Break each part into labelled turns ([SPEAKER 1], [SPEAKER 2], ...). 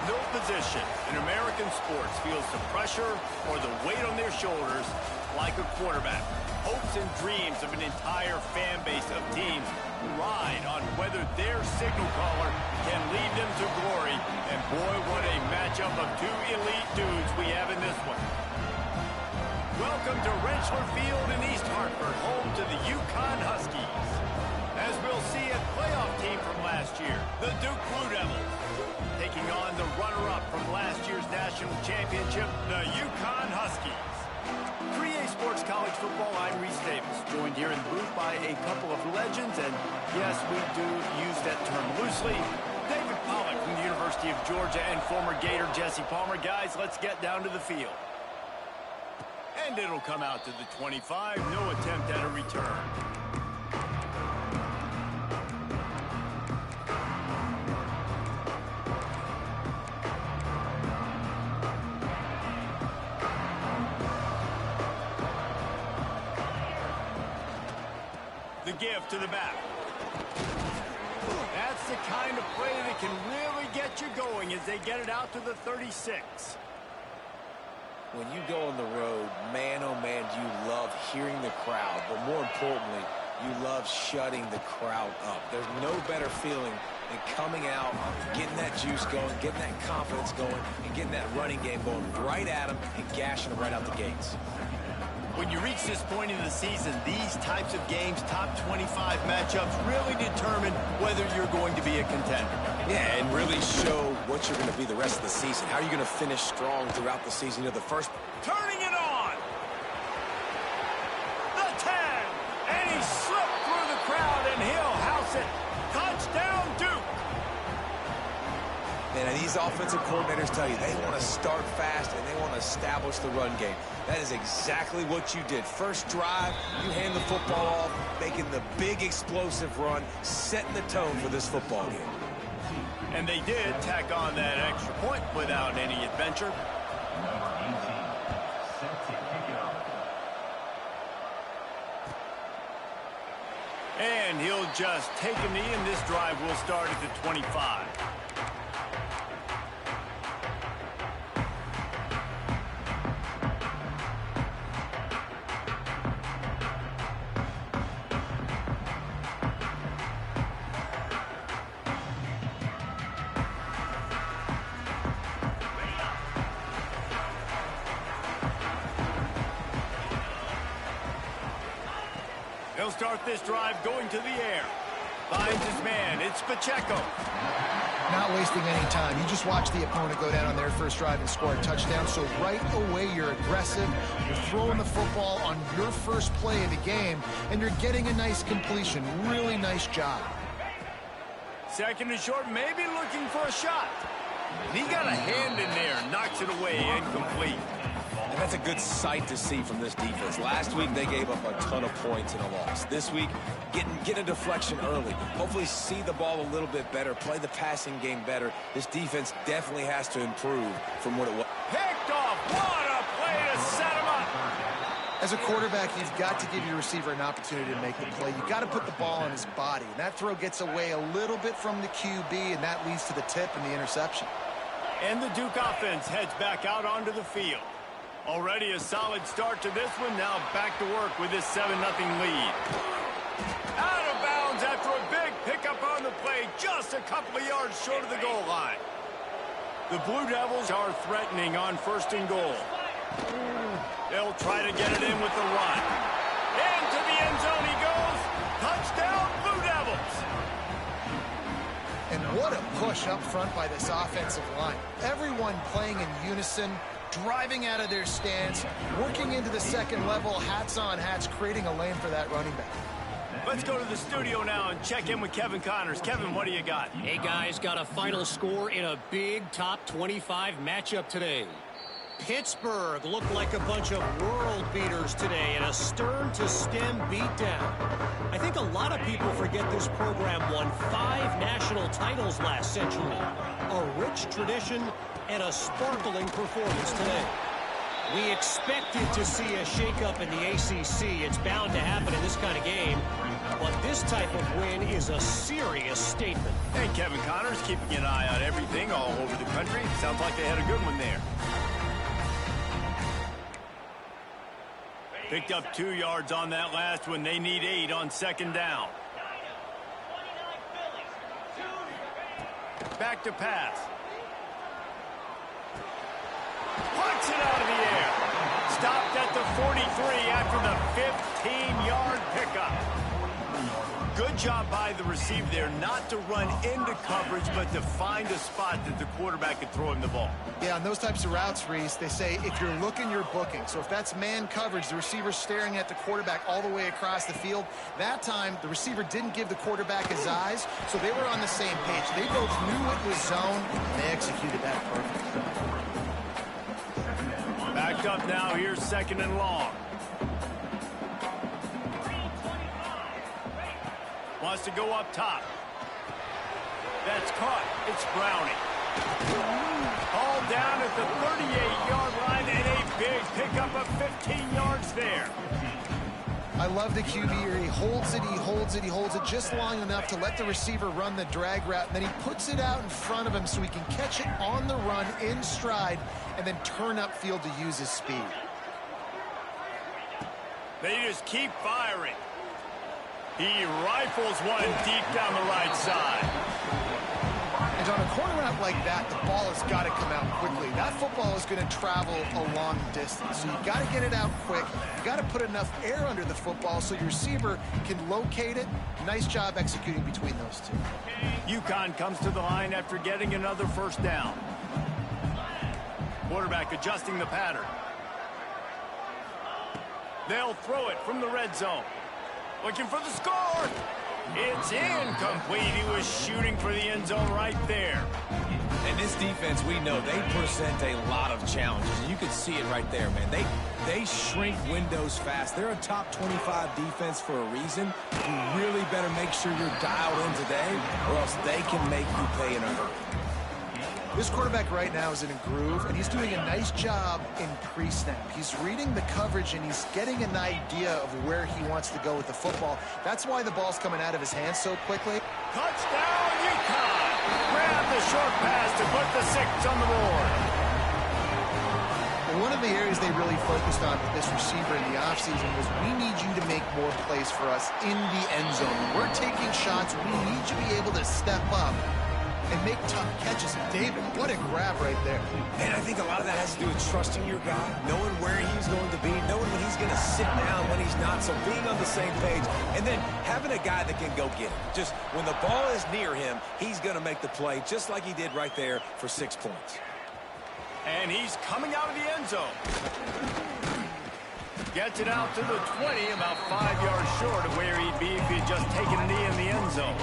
[SPEAKER 1] no position in American sports feels the pressure or the weight on their shoulders like a quarterback. Hopes and dreams of an entire fan base of teams ride on whether their signal caller can lead them to glory. And boy, what a matchup of two elite dudes we have in this one. Welcome to Rentschler Field in East Hartford, home to the UConn Huskies. As we'll see, a playoff team from last year, the Duke Blue Devils, taking on the runner-up from last year's national championship, the UConn Huskies. 3A Sports College Football, I'm Reese Davis, joined here in the booth by a couple of legends, and yes, we do use that term loosely. David Pollack from the University of Georgia and former Gator Jesse Palmer. Guys, let's get down to the field. And it'll come out to the 25, no attempt at a return. The give to the back. That's the kind of play that can really get you going as they get it out to the 36.
[SPEAKER 2] When you go on the road, man, oh man, do you love hearing the crowd. But more importantly, you love shutting the crowd up. There's no better feeling than coming out, getting that juice going, getting that confidence going, and getting that running game going right at them and gashing them right out the gates.
[SPEAKER 1] When you reach this point in the season, these types of games, top 25 matchups, really determine whether you're going to be a contender.
[SPEAKER 2] Yeah, and really show what you're going to be the rest of the season. How are you going to finish strong throughout the season? You're the first.
[SPEAKER 1] Turning it on! The 10! And he slipped through the crowd, and he'll house it. Touchdown, Duke!
[SPEAKER 2] And these offensive coordinators tell you they want to start fast and they want to establish the run game. That is exactly what you did. First drive, you hand the football off, making the big explosive run, setting the tone for this football game.
[SPEAKER 1] And they did tack on that extra point without any adventure. And he'll just take a knee, and this drive will start at the 25. He'll start this drive going to the air. Finds his man. It's Pacheco.
[SPEAKER 3] Not wasting any time. You just watch the opponent go down on their first drive and score a touchdown. So right away, you're aggressive. You're throwing the football on your first play of the game, and you're getting a nice completion. Really nice job.
[SPEAKER 1] Second and short, maybe looking for a shot. And he got a hand in there, knocks it away, incomplete.
[SPEAKER 2] And that's a good sight to see from this defense. Last week, they gave up a ton of points in a loss. This week, get a deflection early. Hopefully see the ball a little bit better, play the passing game better. This defense definitely has to improve from what it was.
[SPEAKER 1] Picked off. What a play to set him up.
[SPEAKER 3] As a quarterback, you've got to give your receiver an opportunity to make the play. You've got to put the ball on his body. And that throw gets away a little bit from the QB, and that leads to the tip and the interception.
[SPEAKER 1] And the Duke offense heads back out onto the field. Already a solid start to this one. Now back to work with this 7-0 lead. Out of bounds after a big pickup on the play, just a couple of yards short of the goal line. The Blue Devils are threatening on first and goal. They'll try to get it in with the run. Into the end zone he goes. Touchdown, Blue Devils.
[SPEAKER 3] And what a push up front by this offensive line. Everyone playing in unison, driving out of their stance, working into the second level, hats on hats, creating a lane for that running back.
[SPEAKER 1] Let's go to the studio now and check in with Kevin Connors. Kevin, what do you got?
[SPEAKER 4] Hey, guys, got a final score in a big top 25 matchup today. Pittsburgh looked like a bunch of world beaters today in a stern-to-stem beatdown. I think a lot of people forget this program won 5 national titles last century. A rich tradition and a sparkling performance today. We expected to see a shakeup in the ACC. It's bound to happen in this kind of game. But this type of win is a serious statement.
[SPEAKER 1] And Kevin Connors keeping an eye on everything all over the country. Sounds like they had a good one there. Picked up 2 yards on that last one. They need 8 on second down. Back to pass. Puts it out of the air. Stopped at the 43 after the 15-yard pickup. Good job by the receiver there not to run into coverage, but to find a spot that the quarterback could throw him the ball.
[SPEAKER 3] Yeah, on those types of routes, Reese, they say if you're looking, you're booking. So if that's man coverage, the receiver's staring at the quarterback all the way across the field. That time, the receiver didn't give the quarterback his eyes, so they were on the same page. They both knew it was zone, and they executed that perfectly.
[SPEAKER 1] Backed up now. Here's second and long. Wants to go up top. That's caught. It's Browning. All down at the 38-yard line and a big pickup of 15 yards there.
[SPEAKER 3] I love the QB here. He holds it, he holds it, he holds it just long enough to let the receiver run the drag route, and then he puts it out in front of him so he can catch it on the run in stride and then turn upfield to use his speed.
[SPEAKER 1] They just keep firing. He rifles one deep down the right side.
[SPEAKER 3] And on a corner route like that, the ball has got to come out quickly. That football is going to travel a long distance, so you got to get it out quick. You got to put enough air under the football so your receiver can locate it. Nice job executing between those two.
[SPEAKER 1] UConn comes to the line after getting another first down. Quarterback adjusting the pattern. They'll throw it from the red zone. Looking for the score. It's incomplete. He was shooting for the end zone right there.
[SPEAKER 2] And this defense, we know, they present a lot of challenges. You can see it right there, man. They shrink windows fast. They're a top 25 defense for a reason. You really better make sure you're dialed in today, or else they can make you pay in a hurry.
[SPEAKER 3] This quarterback right now is in a groove, and he's doing a nice job in pre-snap. He's reading the coverage, and he's getting an idea of where he wants to go with the football. That's why the ball's coming out of his hands so quickly.
[SPEAKER 1] Touchdown, UConn! Grab the short pass to put the 6 on the board.
[SPEAKER 3] One of the areas they really focused on with this receiver in the offseason was we need you to make more plays for us in the end zone. When we're taking shots, we need you to be able to step up and make tough catches. And David, what a grab right there.
[SPEAKER 2] And I think a lot of that has to do with trusting your guy, knowing where he's going to be, knowing when he's going to sit down, when he's not, so being on the same page, and then having a guy that can go get it. Just when the ball is near him, he's going to make the play, just like he did right there for 6 points.
[SPEAKER 1] And he's coming out of the end zone. Gets it out to the 20, about 5 yards short of where he'd be if he'd just taken a knee in the end zone.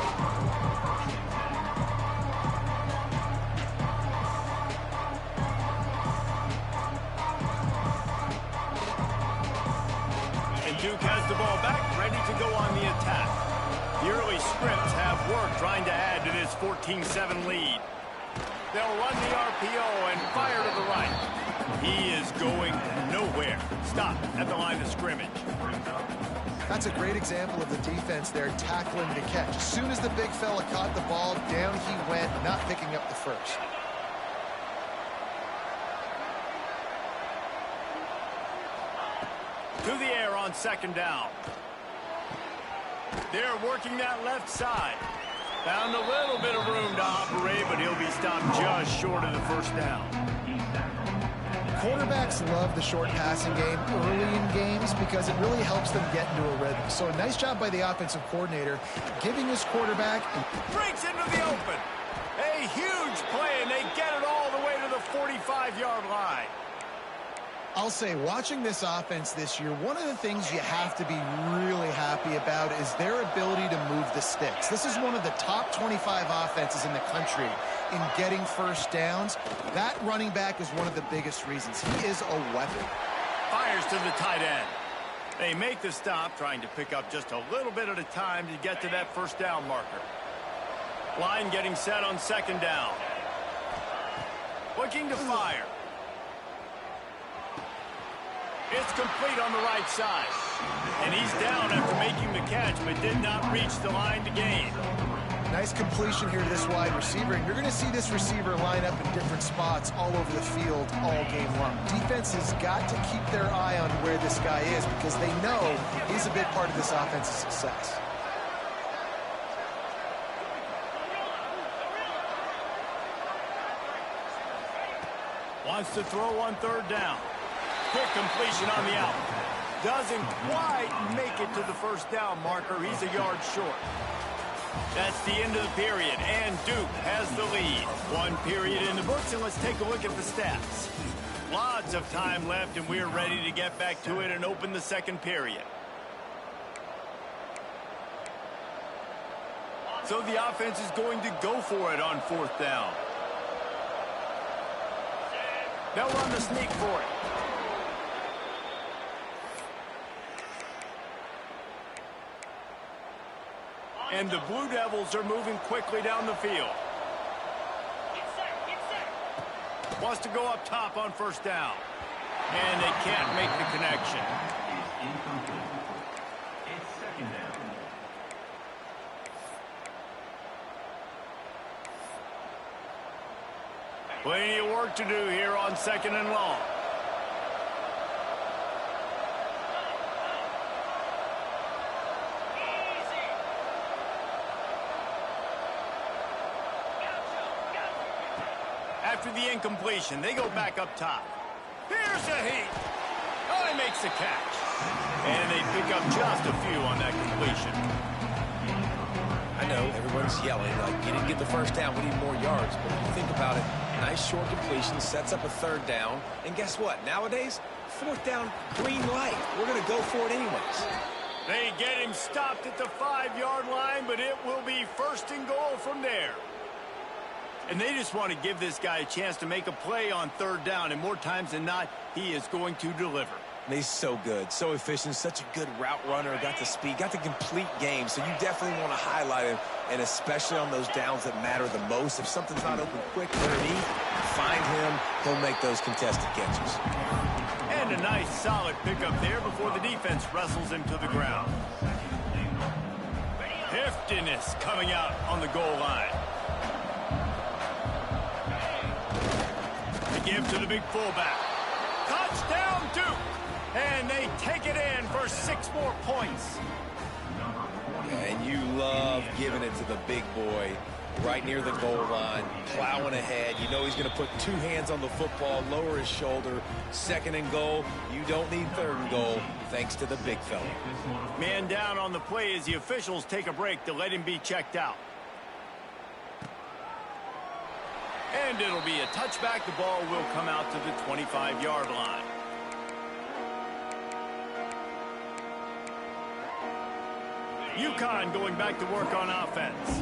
[SPEAKER 1] Duke has the ball back, ready to go on the attack. The early scripts have worked trying to add to this 14-7 lead. They'll run the RPO and fire to the right. He is going nowhere. Stop at the line of scrimmage.
[SPEAKER 3] That's a great example of the defense there tackling the catch. As soon as the big fella caught the ball, down he went, not picking up the first.
[SPEAKER 1] To the air on second down. They're working that left side. Found a little bit of room to operate, but he'll be stopped just short of the first down.
[SPEAKER 3] Quarterbacks love the short passing game early in games because it really helps them get into a rhythm. So a nice job by the offensive coordinator giving his quarterback.
[SPEAKER 1] Breaks into the open. A huge play, and they get it all the way to the 45-yard line.
[SPEAKER 3] I'll say, watching this offense this year, one of the things you have to be really happy about is their ability to move the sticks. This is one of the top 25 offenses in the country in getting first downs. That running back is one of the biggest reasons. He is a weapon.
[SPEAKER 1] Fires to the tight end. They make the stop, trying to pick up just a little bit at a time to get to that first down marker. Line getting set on second down. Looking to fire. It's complete on the right side. And he's down after making the catch, but did not reach the line to gain.
[SPEAKER 3] Nice completion here to this wide receiver, and you're going to see this receiver line up in different spots all over the field all game long. Defense has got to keep their eye on where this guy is because they know he's a big part of this offense's success.
[SPEAKER 1] Wants to throw on third down. Quick completion on the out. Doesn't quite make it to the first down marker. He's a yard short. That's the end of the period, and Duke has the lead. One period in the books, and let's take a look at the stats. Lots of time left, and we're ready to get back to it and open the second period. So the offense is going to go for it on fourth down. They'll run the sneak for it. And the Blue Devils are moving quickly down the field. Wants to go up top on first down. And they can't make the connection.
[SPEAKER 5] It's second down.
[SPEAKER 1] Plenty of work to do here on second and long. After the incompletion, they go back up top. Here's a heat. Oh, he makes the catch. And they pick up just a few on that completion.
[SPEAKER 2] I know everyone's yelling like you didn't get the first down, we need more yards. But if you think about it, nice short completion, sets up a third down. And guess what? Nowadays, fourth down, green light. We're going to go for it anyways.
[SPEAKER 1] They get him stopped at the 5-yard line, but it will be first and goal from there. And they just want to give this guy a chance to make a play on third down. And more times than not, he is going to deliver.
[SPEAKER 2] And he's so good, so efficient, such a good route runner, got the speed, got the complete game. So you definitely want to highlight him, and especially on those downs that matter the most. If something's not open quick underneath, find him, he'll make those contested catches.
[SPEAKER 1] And a nice solid pickup there before the defense wrestles him to the ground. Heftiness coming out on the goal line. To give to the big fullback. Touchdown, Duke! And they take it in for 6 more points.
[SPEAKER 2] And you love giving it to the big boy right near the goal line, plowing ahead. You know he's going to put 2 hands on the football, lower his shoulder. Second and goal. You don't need third and goal, thanks to the big fella.
[SPEAKER 1] Man down on the play as the officials take a break to let him be checked out. And it'll be a touchback. The ball will come out to the 25-yard line. UConn going back to work on offense.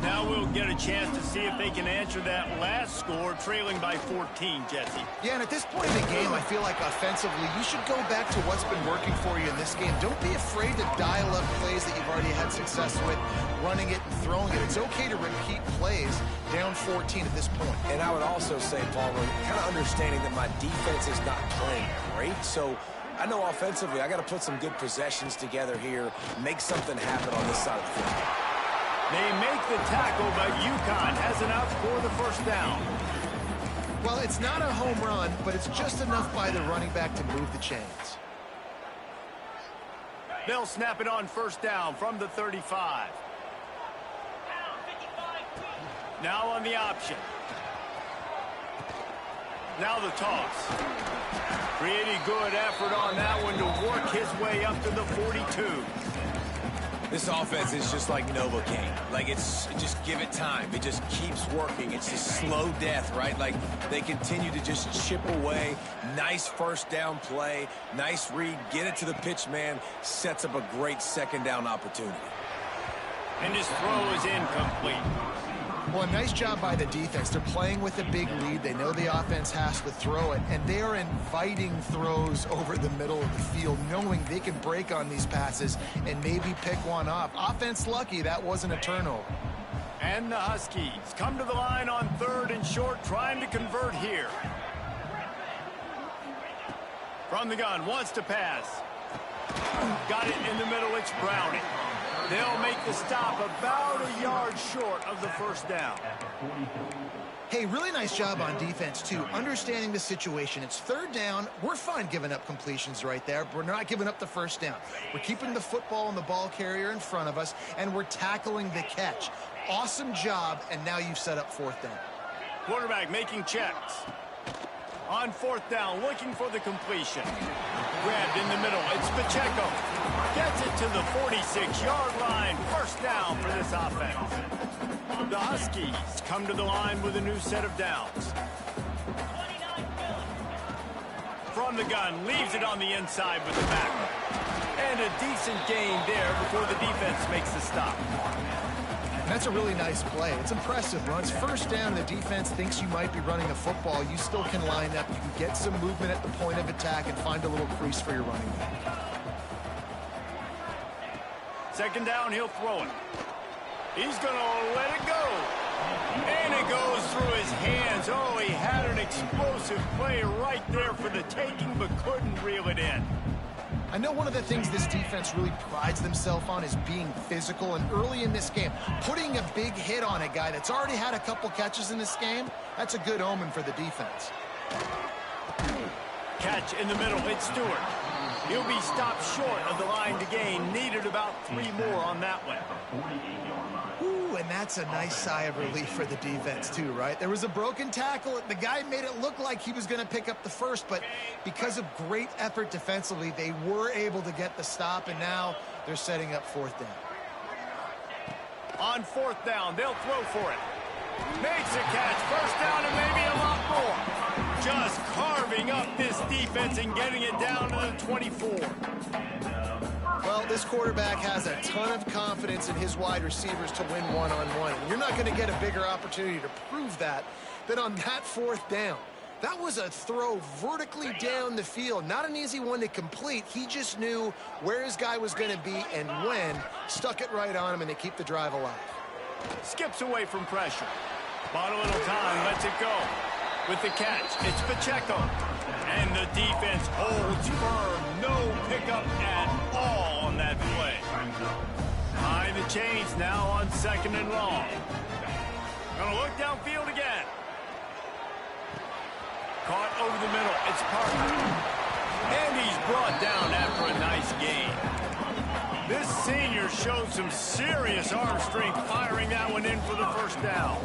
[SPEAKER 1] Now we'll get a chance to see if they can answer that last score, trailing by 14, Jesse.
[SPEAKER 3] Yeah, and at this point in the game, I feel like offensively, you should go back to what's been working for you in this game. Don't be afraid to dial up plays that you've already had success with, running it and throwing it. It's okay to repeat plays down 14 at this point.
[SPEAKER 2] And I would also say, Palmer, kind of understanding that my defense is not playing great, so I know offensively I got to put some good possessions together here, make something happen on this side of the field.
[SPEAKER 1] They make the tackle, but UConn has enough for the first down.
[SPEAKER 3] Well, it's not a home run, but it's just enough by the running back to move the chains.
[SPEAKER 1] They'll snap it on first down from the 35. Now on the option. Now the toss. Pretty good effort on that one to work his way up to the 42.
[SPEAKER 2] This offense is just like Novocaine. Like, just give it time. It just keeps working. It's just slow death, right? Like, they continue to just chip away. Nice first down play. Nice read. Get it to the pitch man. Sets up a great second down opportunity.
[SPEAKER 1] And his throw is incomplete.
[SPEAKER 3] Well, a nice job by the defense. They're playing with a big lead. They know the offense has to throw it, and they are inviting throws over the middle of the field, knowing they can break on these passes and maybe pick one off. Offense lucky that wasn't a turnover.
[SPEAKER 1] And the Huskies come to the line on third and short, trying to convert here. From the gun, wants to pass. Got it in the middle, it's Browning. They'll make the stop about a yard short of the first down.
[SPEAKER 3] Hey, really nice job on defense, too, understanding the situation. It's third down. We're fine giving up completions right there, but we're not giving up the first down. We're keeping the football and the ball carrier in front of us, and we're tackling the catch. Awesome job, and now you've set up fourth down.
[SPEAKER 1] Quarterback making checks. On fourth down, looking for the completion. Grabbed in the middle, it's Pacheco. Gets it to the 46-yard line. First down for this offense. The Huskies come to the line with a new set of downs. From the gun, leaves it on the inside with the back. And a decent gain there before the defense makes the stop.
[SPEAKER 3] That's a really nice play. It's impressive. When it's first down and the defense thinks you might be running a football, you still can line up. You can get some movement at the point of attack and find a little crease for your running back.
[SPEAKER 1] Second down, he'll throw it. He's going to let it go. And it goes through his hands. Oh, he had an explosive play right there for the taking, but couldn't reel it in.
[SPEAKER 3] I know one of the things this defense really prides themselves on is being physical, and early in this game, putting a big hit on a guy that's already had a couple catches in this game, that's a good omen for the defense.
[SPEAKER 1] Catch in the middle, it's Stewart. He'll be stopped short of the line to gain. Needed about 3 more on that one.
[SPEAKER 3] Ooh, and that's a nice sigh of relief for the defense too, right? There was a broken tackle. The guy made it look like he was going to pick up the first, but because of great effort defensively, they were able to get the stop, and now they're setting up fourth down.
[SPEAKER 1] On fourth down, they'll throw for it. Makes a catch, first down, and maybe a lot more. Just carving up this defense and getting it down to the 24.
[SPEAKER 3] Well, this quarterback has a ton of confidence in his wide receivers to win one-on-one. You're not going to get a bigger opportunity to prove that than on that fourth down. That was a throw vertically down the field. Not an easy one to complete. He just knew where his guy was going to be and when. Stuck it right on him, and they keep the drive alive.
[SPEAKER 1] Skips away from pressure. Bought a little time, lets it go. With the catch, it's Pacheco. And the defense holds firm. No pickup at all on that play. Behind the chains now on second and long. Gonna look downfield again. Caught over the middle, it's Parker. And he's brought down after a nice gain. This senior showed some serious arm strength firing that one in for the first down.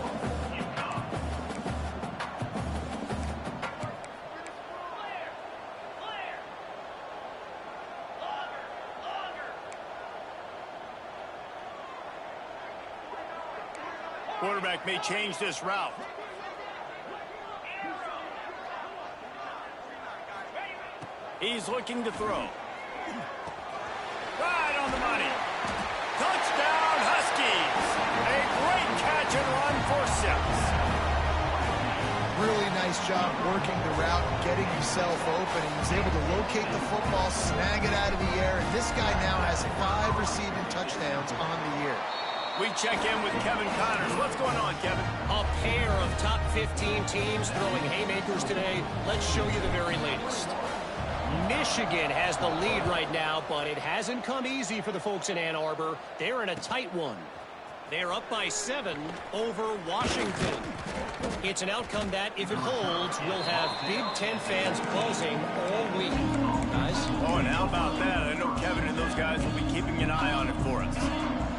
[SPEAKER 1] Quarterback may change this route. He's looking to throw. Right on the money. Touchdown, Huskies. A great catch and run for 6.
[SPEAKER 3] Really nice job working the route and getting himself open. He was able to locate the football, snag it out of the air, and this guy now has 5 receiving touchdowns on the year.
[SPEAKER 1] We check in with Kevin Connors. What's going on, Kevin?
[SPEAKER 4] A pair of top 15 teams throwing haymakers today. Let's show you the very latest. Michigan has the lead right now, but it hasn't come easy for the folks in Ann Arbor. They're in a tight one. They're up by 7 over Washington. It's an outcome that, if it holds, will have Big Ten fans buzzing all week. Guys?
[SPEAKER 1] Oh, and how about that? I know Kevin and those guys will be keeping an eye on it for us.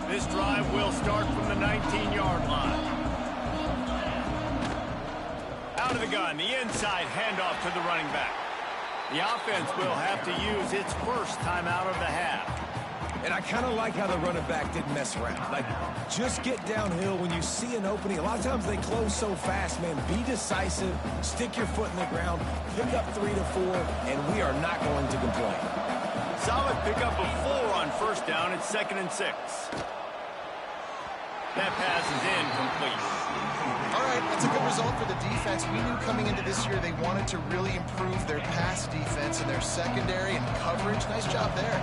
[SPEAKER 1] This drive will start from the 19-yard line. Out of the gun, the inside handoff to the running back. The offense will have to use its first timeout of the half.
[SPEAKER 2] And I kind of like how the running back didn't mess around. Like, just get downhill when you see an opening. A lot of times they close so fast, man. Be decisive, stick your foot in the ground, pick up 3 to 4, and we are not going to complain.
[SPEAKER 1] Solid pickup of 4 on first down. It's 2nd and 6. That pass is incomplete.
[SPEAKER 3] All right, that's a good result for the defense. We knew coming into this year they wanted to really improve their pass defense and their secondary and coverage. Nice job there.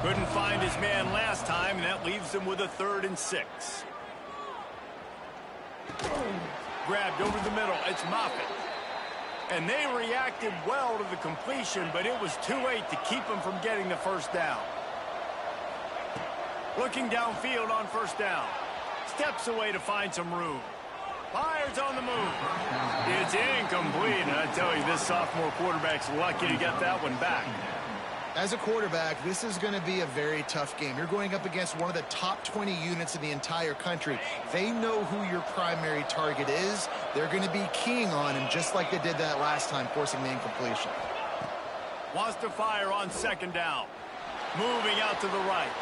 [SPEAKER 1] Couldn't find his man last time, and that leaves him with a 3rd and 6. Grabbed over the middle. It's Moffitt. And they reacted well to the completion, but it was too late to keep them from getting the first down. Looking downfield on first down. Steps away to find some room. Fires on the move. It's incomplete. And I tell you, this sophomore quarterback's lucky to get that one back.
[SPEAKER 3] As a quarterback, this is going to be a very tough game. You're going up against one of the top 20 units in the entire country. They know who your primary target is. They're going to be keying on him just like they did that last time, forcing the incompletion.
[SPEAKER 1] Wants to fire on second down. Moving out to the right.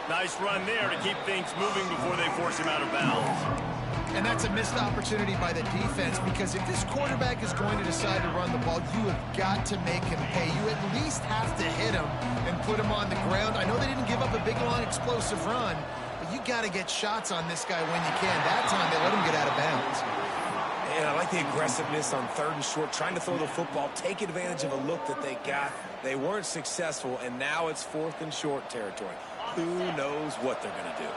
[SPEAKER 1] Nice run there to keep things moving before they force him out of bounds.
[SPEAKER 3] And that's a missed opportunity by the defense, because if this quarterback is going to decide to run the ball, you have got to make him pay. You at least have to hit him and put him on the ground. I know they didn't give up a big, long, explosive run, but you got to get shots on this guy when you can. That time, they let him get out of bounds.
[SPEAKER 2] And I like the aggressiveness on 3rd and short, trying to throw the football, take advantage of a look that they got. They weren't successful, and now it's 4th and short territory. Who knows what they're going to do?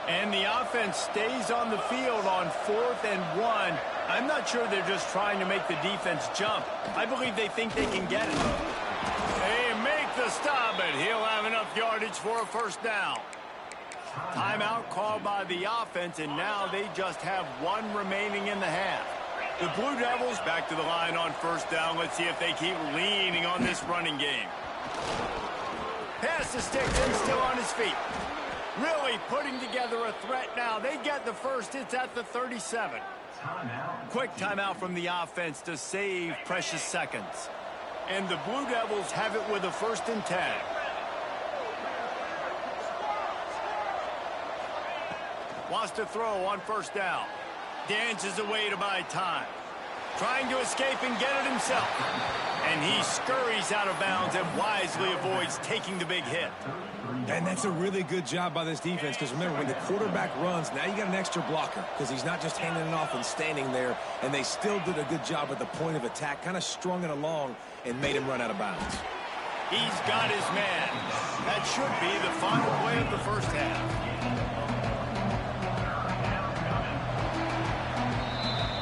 [SPEAKER 1] And the offense stays on the field on 4th and 1. I'm not sure they're just trying to make the defense jump. I believe they think they can get it. They make the stop, but he'll have enough yardage for a first down. Timeout called by the offense, and now they just have 1 remaining in the half. The Blue Devils back to the line on first down. Let's see if they keep leaning on this running game. Pass to sticks and still on his feet. Really putting together a threat now. They get the first. It's at the 37. Quick timeout from the offense to save precious seconds. And the Blue Devils have it with a 1st and 10. Wants to throw on first down. Dances away to buy time. Trying to escape and get it himself. And he scurries out of bounds and wisely avoids taking the big hit.
[SPEAKER 2] And that's a really good job by this defense, because remember, when the quarterback runs, now you got an extra blocker, because he's not just handing it off and standing there, and they still did a good job at the point of attack, kind of strung it along and made him run out of bounds.
[SPEAKER 1] He's got his man. That should be the final play of the first half.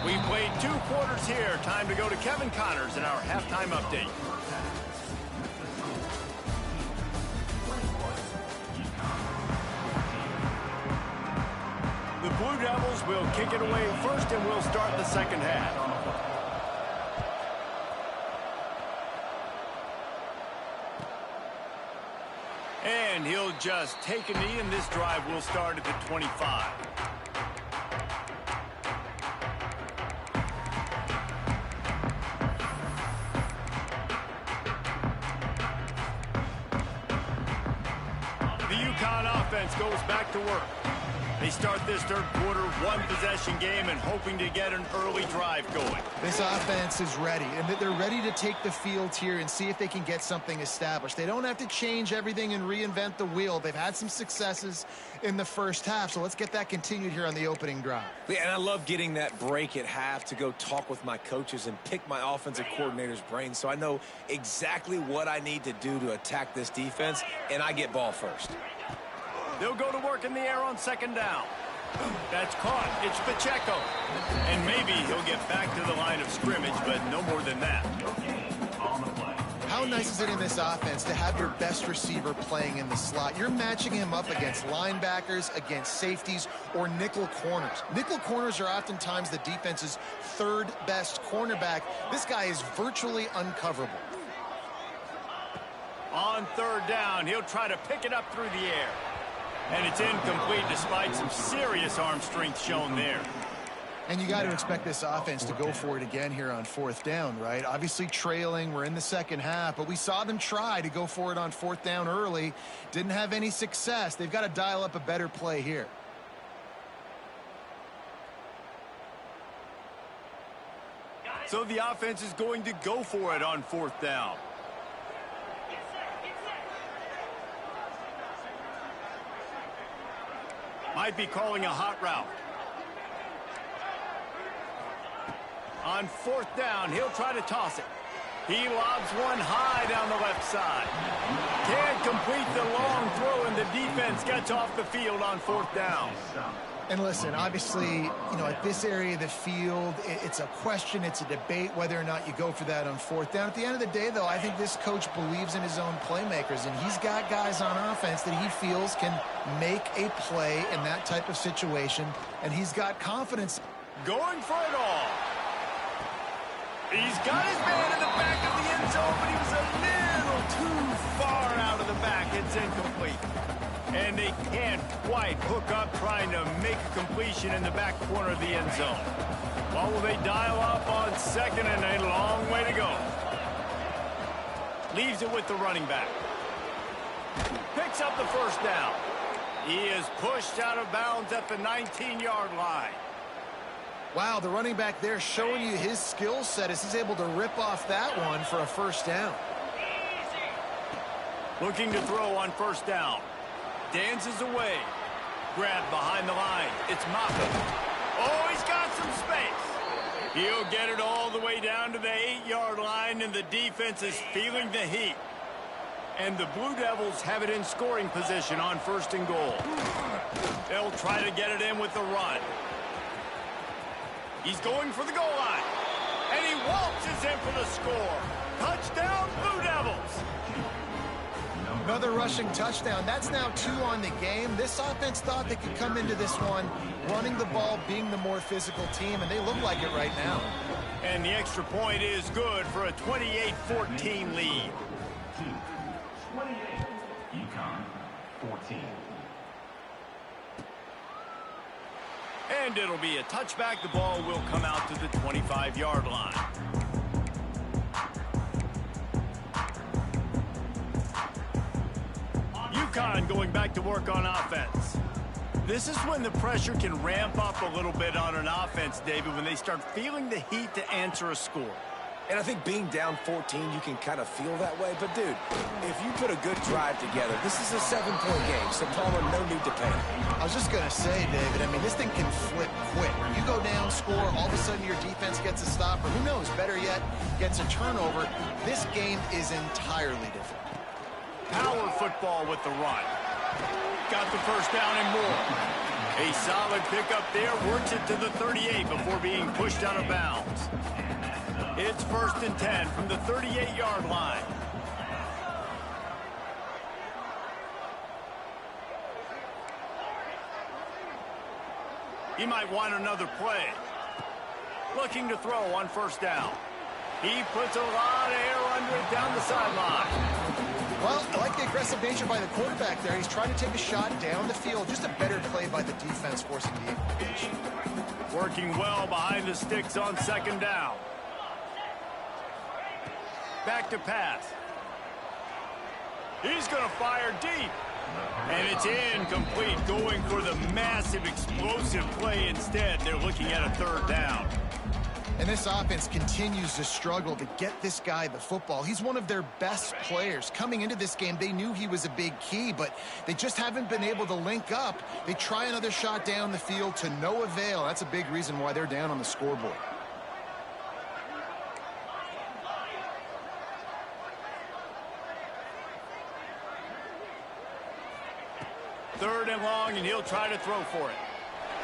[SPEAKER 1] We've played 2 quarters here. Time to go to Kevin Connors in our halftime update. The Blue Devils will kick it away first, and we'll start the second half. And he'll just take a knee, and this drive will start at the 25. The UConn offense goes back to work. They start this 3rd quarter 1-possession game and hoping to get an early drive going.
[SPEAKER 3] This offense is ready, and they're ready to take the field here and see if they can get something established. They don't have to change everything and reinvent the wheel. They've had some successes in the first half, so let's get that continued here on the opening drive.
[SPEAKER 2] Yeah, and I love getting that break at half to go talk with my coaches and pick my offensive coordinator's brain, so I know exactly what I need to do to attack this defense, and I get ball first.
[SPEAKER 1] They'll go to work in the air on second down. That's caught. It's Pacheco. And maybe he'll get back to the line of scrimmage, but no more than that.
[SPEAKER 3] How nice is it in this offense to have your best receiver playing in the slot? You're matching him up against linebackers, against safeties, or nickel corners. Nickel corners are oftentimes the defense's 3rd best cornerback. This guy is virtually uncoverable.
[SPEAKER 1] On 3rd down, he'll try to pick it up through the air. And it's incomplete despite some serious arm strength shown there.
[SPEAKER 3] And you got to expect this offense to go for it again here on 4th down, right? Obviously trailing, we're in the second half, but we saw them try to go for it on 4th down early. Didn't have any success. They've got to dial up a better play here.
[SPEAKER 1] So the offense is going to go for it on 4th down. Might be calling a hot route. On 4th down, he'll try to toss it. He lobs one high down the left side. Can't complete the long throw, and the defense gets off the field on 4th down.
[SPEAKER 3] And listen, obviously, at this area of the field, it's a question, it's a debate whether or not you go for that on fourth down. At the end of the day, though, I think this coach believes in his own playmakers, and he's got guys on offense that he feels can make a play in that type of situation, and he's got confidence.
[SPEAKER 1] Going for it all. He's got his man in the back of the end zone, but he was a little too far out of the back. It's incomplete. And they can't quite hook up trying to make a completion in the back corner of the end zone. What will they dial up on second and a long way to go? Leaves it with the running back. Picks up the first down. He is pushed out of bounds at the 19-yard line.
[SPEAKER 3] Wow, the running back there showing you his skill set as he's able to rip off that one for a first down.
[SPEAKER 1] Looking to throw on first down. Dances away. Grabbed behind the line. It's Maka. Oh, he's got some space. He'll get it all the way down to the 8-yard line, and the defense is feeling the heat. And the Blue Devils have it in scoring position on first and goal. They'll try to get it in with the run. He's going for the goal line. And he waltzes in for the score. Touchdown, Blue Devils.
[SPEAKER 3] Another rushing touchdown. That's now 2 on the game. This offense thought they could come into this one running the ball, being the more physical team, and they look like it right now.
[SPEAKER 1] And the extra point is good for a 28-14 lead.
[SPEAKER 5] 28, UConn 14.
[SPEAKER 1] And it'll be a touchback. The ball will come out to the 25-yard line. UConn going back to work on offense. This is when the pressure can ramp up a little bit on an offense, David, when they start feeling the heat to answer a score.
[SPEAKER 2] And I think being down 14, you can kind of feel that way. But, dude, if you put a good drive together, this is a 7-point game, so Palmer, no need to panic.
[SPEAKER 3] I was just going to say, David, I mean, this thing can flip quick. You go down, score, all of a sudden your defense gets a stop, or who knows, better yet, gets a turnover. This game is entirely different.
[SPEAKER 1] Power football with the run. Got the first down and more. A solid pickup there, works it to the 38 before being pushed out of bounds. It's first and 10 from the 38-yard line. He might want another play. Looking to throw on first down. He puts a lot of air under it down the sideline.
[SPEAKER 3] Well, I like the aggressive nature by the quarterback there. He's trying to take a shot down the field. Just a better play by the defense forcing the incompletion.
[SPEAKER 1] Working well behind the sticks on second down. Back to pass. He's going to fire deep. And it's incomplete, going for the massive explosive play instead. They're looking at a third down.
[SPEAKER 3] And this offense continues to struggle to get this guy the football. He's one of their best players. Coming into this game, they knew he was a big key, but they just haven't been able to link up. They try another shot down the field to no avail. That's a big reason why they're down on the scoreboard.
[SPEAKER 1] Third and long, and he'll try to throw for it.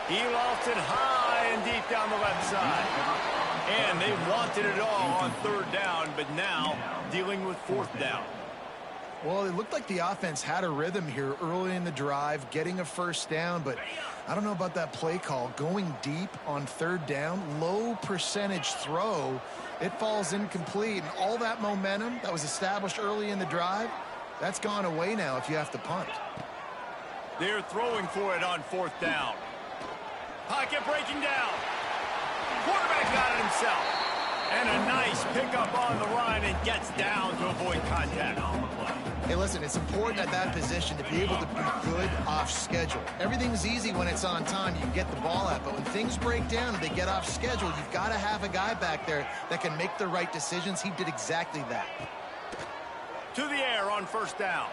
[SPEAKER 1] He lost it high and deep down the left side. And they wanted it all on third down, but now dealing with fourth down.
[SPEAKER 3] Well, it looked like the offense had a rhythm here early in the drive, getting a first down, but I don't know about that play call. Going deep on third down, low percentage throw, it falls incomplete. And all that momentum that was established early in the drive, that's gone away now if you have to punt.
[SPEAKER 1] They're throwing for it on fourth down. Pocket breaking down. Quarterback got it himself. And a nice pickup on the run and gets down to avoid contact.
[SPEAKER 3] Hey, listen, it's important at that position to be able to be good off schedule. Everything's easy when it's on time. You can get the ball out. But when things break down and they get off schedule, you've got to have a guy back there that can make the right decisions. He did exactly that.
[SPEAKER 1] To the air on first down.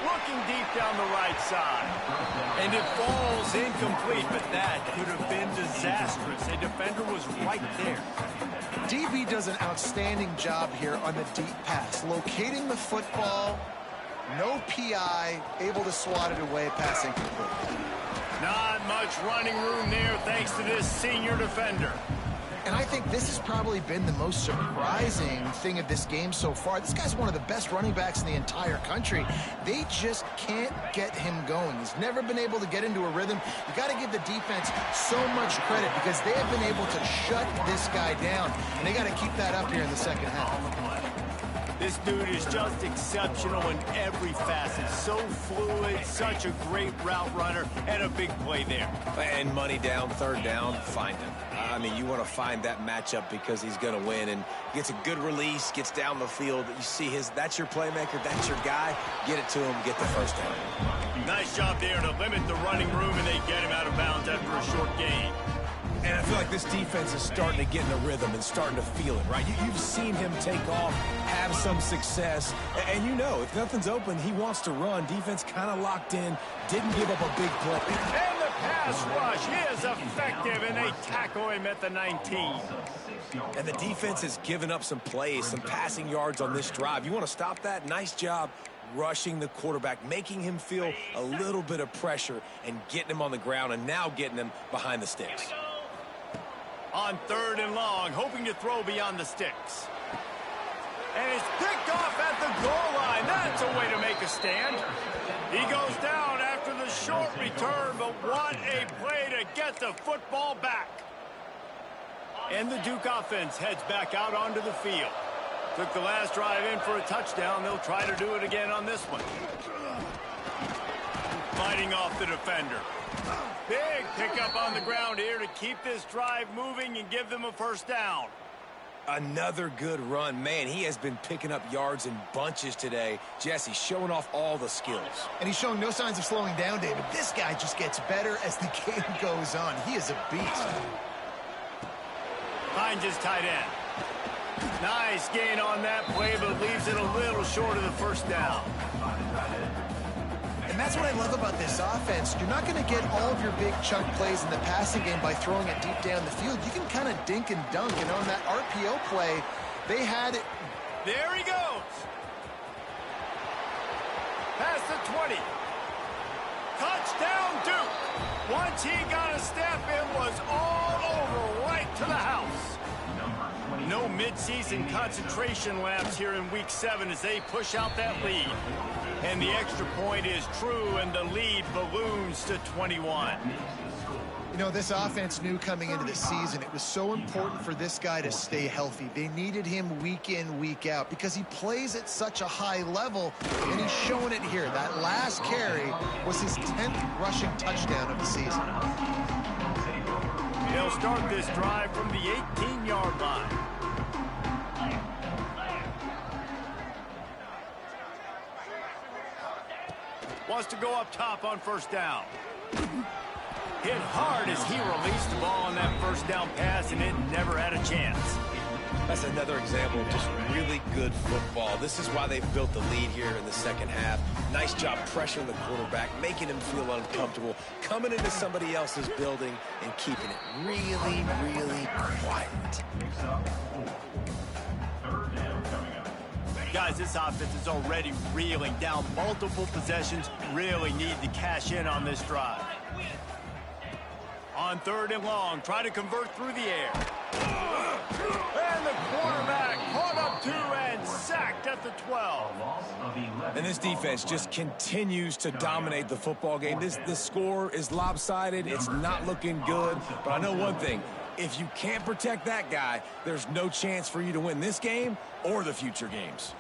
[SPEAKER 1] Looking deep down the right side. And it falls incomplete, but that could have been disastrous. A defender was right there.
[SPEAKER 3] DB does an outstanding job here on the deep pass. Locating the football, no PI, able to swat it away, pass incomplete.
[SPEAKER 1] Not much much running room there thanks to this senior defender.
[SPEAKER 3] And I think this has probably been the most surprising thing of this game so far. This guy's one of the best running backs in the entire country. They just can't get him going. He's never been able to get into a rhythm. You got to give the defense so much credit because they have been able to shut this guy down. And they got to keep that up here in the second half.
[SPEAKER 1] This dude is just exceptional in every facet. So fluid, such a great route runner, and a big play there.
[SPEAKER 2] And money down, third down, find him. I mean, you want to find that matchup because he's going to win. And gets a good release, gets down the field. You see that's your playmaker, that's your guy. Get it to him, get the first down.
[SPEAKER 1] Nice job there to limit the running room, and they get him out of bounds after a short gain.
[SPEAKER 2] And I feel like this defense is starting to get in a rhythm and starting to feel it, right? You've seen him take off, have some success, and you know, if nothing's open, he wants to run. Defense kind of locked in, didn't give up a big play.
[SPEAKER 1] And the pass rush is effective, and they tackle him at the 19.
[SPEAKER 2] And the defense has given up some plays, some passing yards on this drive. You want to stop that? Nice job rushing the quarterback, making him feel a little bit of pressure and getting him on the ground and now getting him behind the sticks.
[SPEAKER 1] On 3rd and long, hoping to throw beyond the sticks. And it's picked off at the goal line. That's a way to make a stand. He goes down after the short return, but what a play to get the football back. And the Duke offense heads back out onto the field. Took the last drive in for a touchdown. They'll try to do it again on this one. Fighting off the defender. Big pickup on the ground here to keep this drive moving and give them a first down.
[SPEAKER 2] Another good run. Man, he has been picking up yards in bunches today. Jesse showing off all the skills.
[SPEAKER 3] And he's showing no signs of slowing down, David. This guy just gets better as the game goes on. He is a beast.
[SPEAKER 1] Finds his tight end. Nice gain on that play, but leaves it a little short of the first down.
[SPEAKER 3] And that's what I love about this offense. You're not going to get all of your big chunk plays in the passing game by throwing it deep down the field. You can kind of dink and dunk. And on that RPO play, they had it.
[SPEAKER 1] There he goes. Past the 20. Touchdown, Duke. Once he got a step, it was all over right to the house. No midseason concentration laps here in Week 7 as they push out that lead. And the extra point is true, and the lead balloons to 21.
[SPEAKER 3] You know, this offense knew coming into the season it was so important for this guy to stay healthy. They needed him week in, week out because he plays at such a high level, and he's showing it here. That last carry was his 10th rushing touchdown of the season.
[SPEAKER 1] They'll start this drive from the 18-yard line. Wants to go up top on first down. Hit hard as he released the ball on that first down pass, and it never had a chance.
[SPEAKER 2] That's another example of just really good football. This is why they've built the lead here in the second half. Nice job pressuring the quarterback, making him feel uncomfortable, coming into somebody else's building and keeping it really, really quiet.
[SPEAKER 1] Guys, this offense is already reeling down multiple possessions. Really need to cash in on this drive. On 3rd and long, try to convert through the air. And the quarterback caught up to and sacked at the 12.
[SPEAKER 2] And this defense just continues to dominate the football game. This score is lopsided. It's not looking good. But I know one thing. If you can't protect that guy, there's no chance for you to win this game or the future games.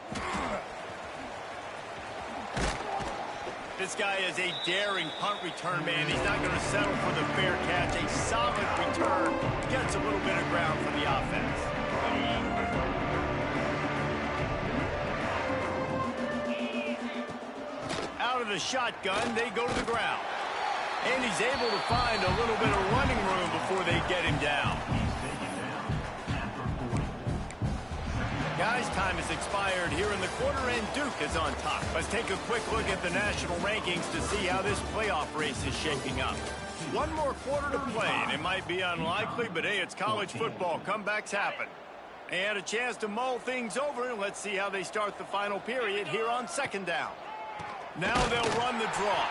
[SPEAKER 1] This guy is a daring punt return man. He's not going to settle for the fair catch. A solid return gets a little bit of ground for the offense. Out of the shotgun, they go to the ground. And he's able to find a little bit of running room before they get him down. Guys, time has expired here in the quarter, and Duke is on top. Let's take a quick look at the national rankings to see how this playoff race is shaping up. One more quarter to play, and it might be unlikely, but hey, it's college football. Comebacks happen. And a chance to mull things over. Let's see how they start the final period here on 2nd down. Now they'll run the draw.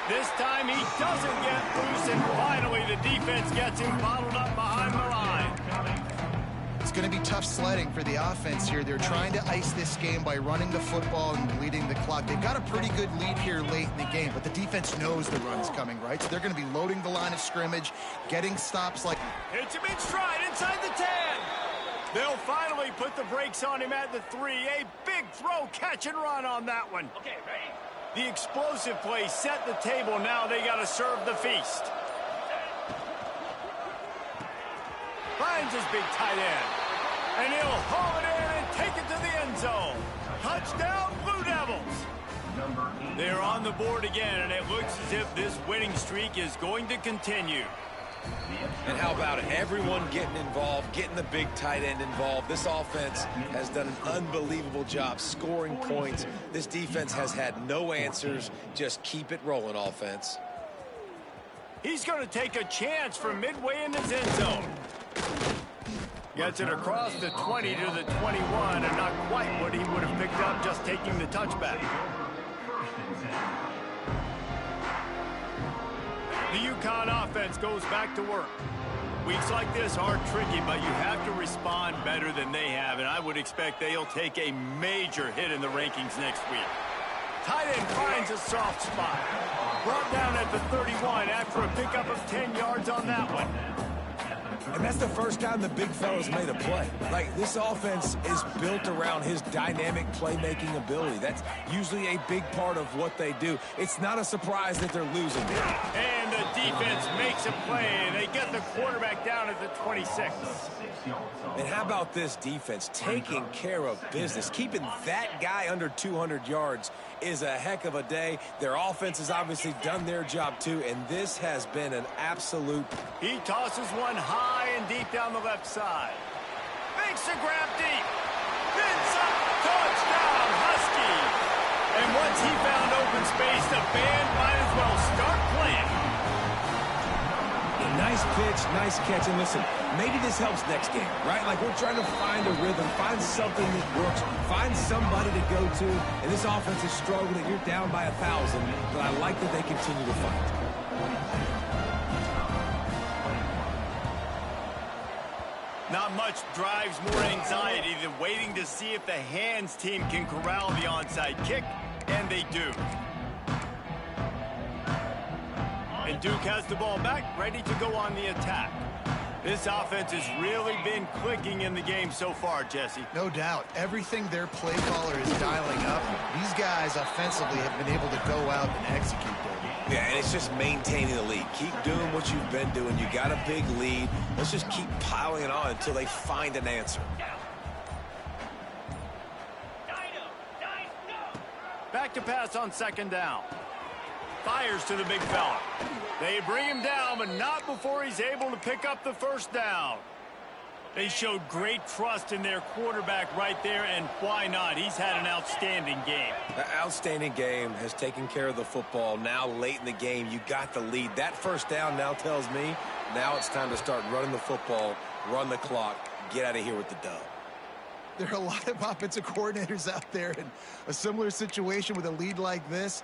[SPEAKER 1] This time he doesn't get loose, and finally the defense gets him bottled up behind the line.
[SPEAKER 3] It's going to be tough sledding for the offense here. They're trying to ice this game by running the football and bleeding the clock. They've got a pretty good lead here late in the game, but the defense knows the run's coming, right? So they're going to be loading the line of scrimmage, getting stops like...
[SPEAKER 1] Hits him in stride inside the 10. They'll finally put the brakes on him at the 3. A big throw, catch and run on that one. Okay, ready? The explosive play set the table. Now they got to serve the feast. Finds his big tight end. And he'll haul it in and take it to the end zone. Touchdown, Blue Devils. They're on the board again, and it looks as if this winning streak is going to continue.
[SPEAKER 2] And how about it? Everyone getting involved, getting the big tight end involved. This offense has done an unbelievable job scoring points. This defense has had no answers. Just keep it rolling, offense.
[SPEAKER 1] He's going to take a chance from midway in his end zone. Gets it across the 20 to the 21, and not quite what he would have picked up just taking the touchback. The UConn offense goes back to work. Weeks like this are tricky, but you have to respond better than they have, and I would expect they'll take a major hit in the rankings next week. Tight end finds a soft spot. Brought down at the 31 after a pickup of 10 yards on that one.
[SPEAKER 2] And that's the first time the big fella's made a play. Like, this offense is built around his dynamic playmaking ability. That's usually a big part of what they do. It's not a surprise that they're losing.
[SPEAKER 1] And the defense makes a play, and they get the quarterback down at the 26.
[SPEAKER 2] And how about this defense taking care of business? Keeping that guy under 200 yards is a heck of a day. Their offense has obviously done their job too, and this has been an absolute...
[SPEAKER 1] He tosses one high and deep down the left side. Makes a grab deep. Then some touchdown, Husky. And once he found open space, the band might as well start playing.
[SPEAKER 2] Nice pitch, nice catch, and listen, maybe this helps next game, right? Like, we're trying to find a rhythm, find something that works, find somebody to go to, and this offense is struggling. You're down by 1,000, but I like that they continue to fight.
[SPEAKER 1] Not much drives more anxiety than waiting to see if the hands team can corral the onside kick, and they do. And Duke has the ball back, ready to go on the attack. This offense has really been clicking in the game so far, Jesse.
[SPEAKER 3] No doubt. Everything their play caller is dialing up, these guys offensively have been able to go out and execute there.
[SPEAKER 2] Yeah, and it's just maintaining the lead. Keep doing what you've been doing. You got a big lead. Let's just keep piling it on until they find an answer.
[SPEAKER 1] Back to pass on second down. Fires to the big fella. They bring him down, but not before he's able to pick up the first down. They showed great trust in their quarterback right there, and why not? He's had an outstanding game.
[SPEAKER 2] An outstanding game, has taken care of the football. Now, late in the game, you got the lead. That first down now tells me now it's time to start running the football, run the clock, get out of here with the dub.
[SPEAKER 3] There are a lot of offensive coordinators out there in a similar situation with a lead like this.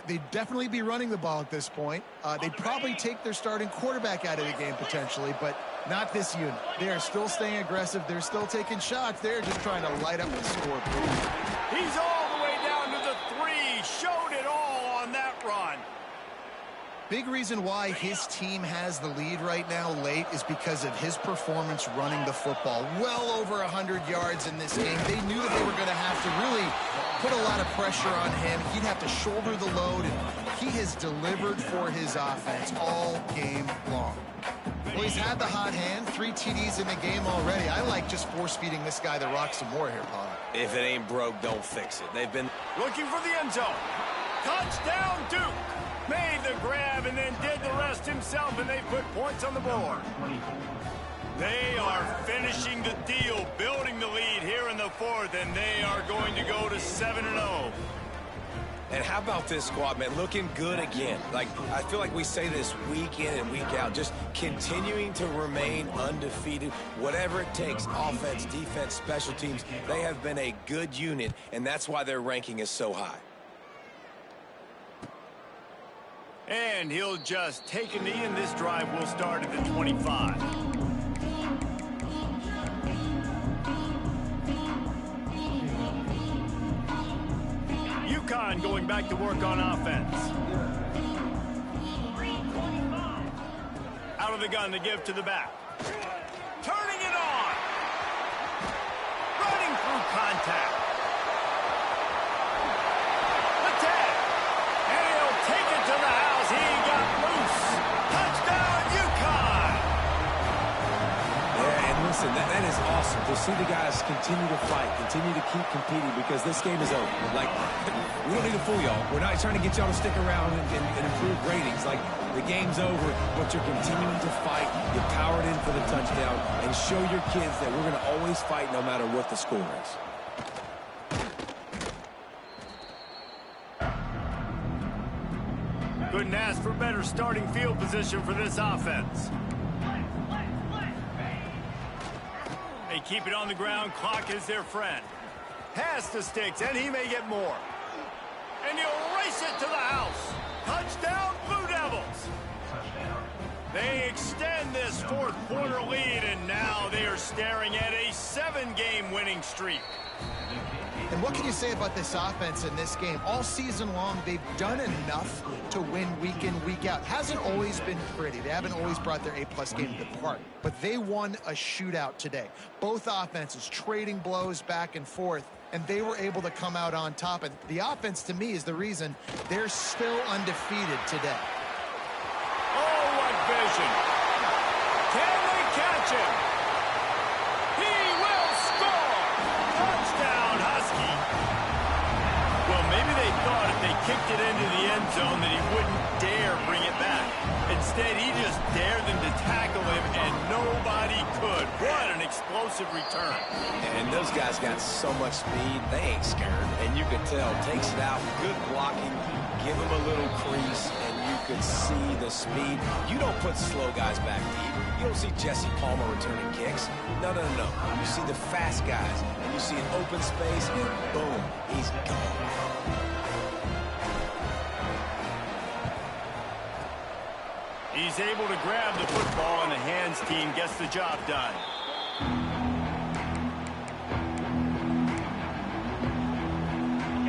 [SPEAKER 3] They'd definitely be running the ball at this point. They'd probably take their starting quarterback out of the game potentially, but not this unit. They are still staying aggressive. They're still taking shots. They're just trying to light up the scoreboard.
[SPEAKER 1] He's all the way down to the 3. Showed it all on that run.
[SPEAKER 3] Big reason why his team has the lead right now late is because of his performance running the football. Well over 100 yards in this game. They knew that they were going to have to really put a lot of pressure on him. He'd have to shoulder the load, and he has delivered for his offense all game long. Well, he's had the hot hand, 3 TDs in the game already. I like just force-feeding this guy the rock some more here, Paul.
[SPEAKER 2] If it ain't broke, don't fix it. They've been
[SPEAKER 1] looking for the end zone. Touchdown, Duke. Made the grab and then did the rest himself, and they put points on the board. They are finishing the deal, building the lead here in the 4th, and they are going to go to 7-0.
[SPEAKER 2] And how about this squad, man? Looking good again. Like, I feel like we say this week in and week out, just continuing to remain undefeated, whatever it takes, offense, defense, special teams. They have been a good unit, and that's why their ranking is so high.
[SPEAKER 1] And he'll just take a knee, and this drive will start at the 25. UConn going back to work on offense. Out of the gun to give to the back. Turning it on. Running through contact. The tag. And he'll take it to the house. He got loose. Touchdown, UConn.
[SPEAKER 2] Yeah, and listen, that is awesome to see the guys continue to fight, continue to keep competing, because this game is over. Like, we don't need to fool y'all. We're not trying to get y'all to stick around and improve ratings. Like, the game's over, but you're continuing to fight. You powered in for the touchdown, and show your kids that we're going to always fight no matter what the score is.
[SPEAKER 1] Couldn't ask for better starting field position for this offense. They keep it on the ground. Clock is their friend. Pass the sticks, and he may get more. And he'll race it to the house. Touchdown, Blue Devils. They extend this fourth quarter lead, and now they are staring at a 7-game winning streak.
[SPEAKER 3] And what can you say about this offense in this game? All season long, they've done enough to win week in, week out. Hasn't always been pretty. They haven't always brought their A-plus game to the park. But they won a shootout today. Both offenses trading blows back and forth, and they were able to come out on top. And the offense, to me, is the reason they're still undefeated today.
[SPEAKER 1] Oh, what vision. Can they catch him? He will score. Touchdown, Husky. Well, maybe they thought if they kicked it into the end zone that he wouldn't dare bring it back. Instead, he just dared them to tackle him, and nobody could. What an explosive return.
[SPEAKER 2] And those guys got so much speed, they ain't scared. And you could tell, takes it out, good blocking, give him a little crease, and you could see the speed. You don't put slow guys back deep. You don't see Jesse Palmer returning kicks. No. You see the fast guys, and you see an open space, and boom, he's gone.
[SPEAKER 1] He's able to grab the football, and the hands team gets the job done.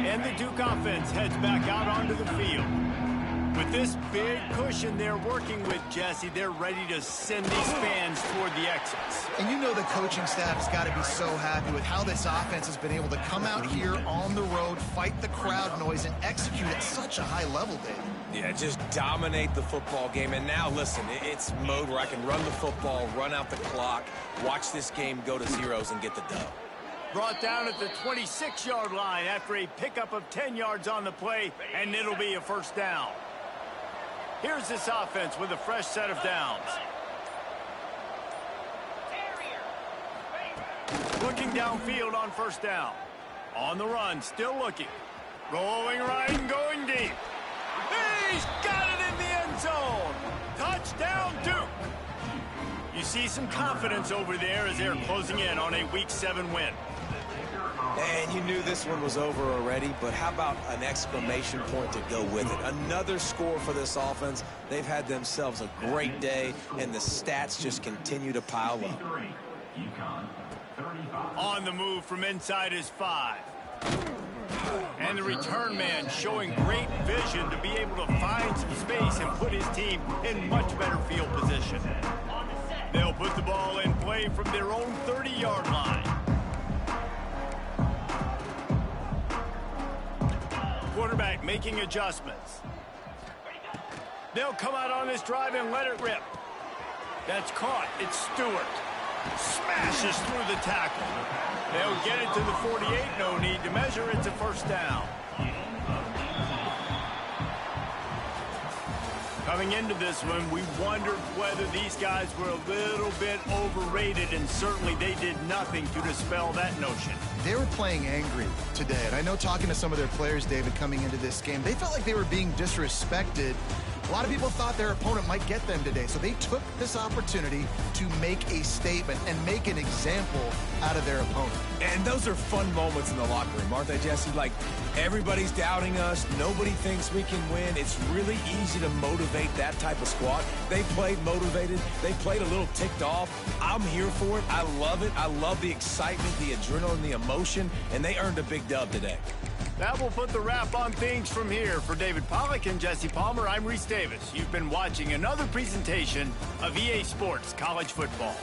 [SPEAKER 1] And the Duke offense heads back out onto the field. With this big cushion they're working with, Jesse, they're ready to send these fans toward the exits.
[SPEAKER 3] And you know the coaching staff's got to be so happy with how this offense has been able to come out here on the road, fight the crowd noise, and execute at such a high level, David.
[SPEAKER 2] Yeah, just dominate the football game. And now, listen, it's mode where I can run the football, run out the clock, watch this game go to zeros and get the dub.
[SPEAKER 1] Brought down at the 26-yard line after a pickup of 10 yards on the play, and it'll be a first down. Here's this offense with a fresh set of downs. Looking downfield on first down. On the run, still looking. Rolling right and going deep. He's got it in the end zone. Touchdown, Duke. You see some confidence over there as they're closing in on a Week 7 win.
[SPEAKER 2] And you knew this one was over already, but how about an exclamation point to go with it? Another score for this offense. They've had themselves a great day, and the stats just continue to pile up.
[SPEAKER 1] On the move from inside his 5. And the return man showing great vision to be able to find some space and put his team in much better field position. They'll put the ball in play from their own 30-yard line. Quarterback making adjustments. They'll come out on this drive and let it rip. That's caught. It's Stewart. Smashes through the tackle. They'll get it to the 48. No need to measure. It's a first down. Coming into this one, we wondered whether these guys were a little bit overrated, and certainly they did nothing to dispel that notion.
[SPEAKER 3] They were playing angry today, and I know talking to some of their players, David, coming into this game, they felt like they were being disrespected A lot of people thought their opponent might get them today, so they took this opportunity to make a statement and make an example out of their opponent.
[SPEAKER 2] And those are fun moments in the locker room, aren't they, Jesse? Like, everybody's doubting us. Nobody thinks we can win. It's really easy to motivate that type of squad. They played motivated. They played a little ticked off. I'm here for it. I love it. I love the excitement, the adrenaline, the emotion, and they earned a big dub today.
[SPEAKER 1] That will put the wrap on things from here. For David Pollack and Jesse Palmer, I'm Reese Davis. You've been watching another presentation of EA Sports College Football.